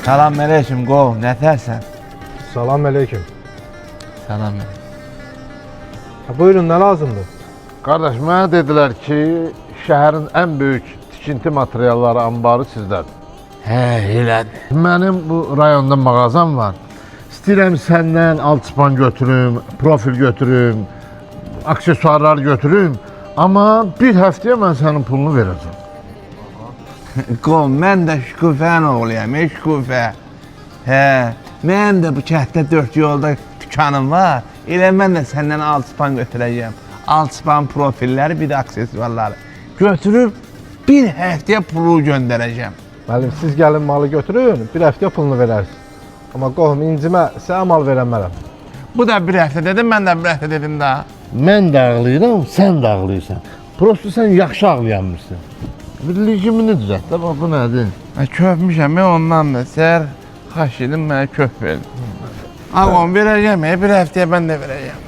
Salam aleyküm qovum, nətərsən? Salam aleyküm. Salam aleyküm. Buyurun, ne lazımdır? Qardaş, mənə dedilər ki, şəhərin ən böyük tikinti materialları ambarı sizdədir. Hə, elədir. Mənim bu rayonda mağazam var. İstəyirəm səndən alçıpan götürüm, profil götürüm, aksesuarlar götürüm. Amma bir həftəyə mən sənin pulunu verəcəm. Qovum, mən də Şükufənin oğluyam, Şükufə. Hə, mən də bu kənddə 4 yolda dükkanım var. Elə mən də səndən alçıpan götürəcəm. Alçıpan profilləri, bir də aksesuarları. Götürüb bir həftəyə pulu göndərəcəm. Müəllim, siz gəlin malı götürün, bir həftəyə pulunu verərsiniz. Amma qohum, incimə, sənə mal verəmərəm. Bu da bir həftə dedim, mən də bir həftə dedim də. Mən də ağlayıram, sən də ağlayırsan. Prosto sən yaxşı ağlayanmışsın. Bir ligimini düzət də, bax bu nədir? Mən köpmüşəm, mən ondan da səhər xaş edim, mənə köp verdim. Ağam verəcəm, bir həftəyə mən də verəcəm.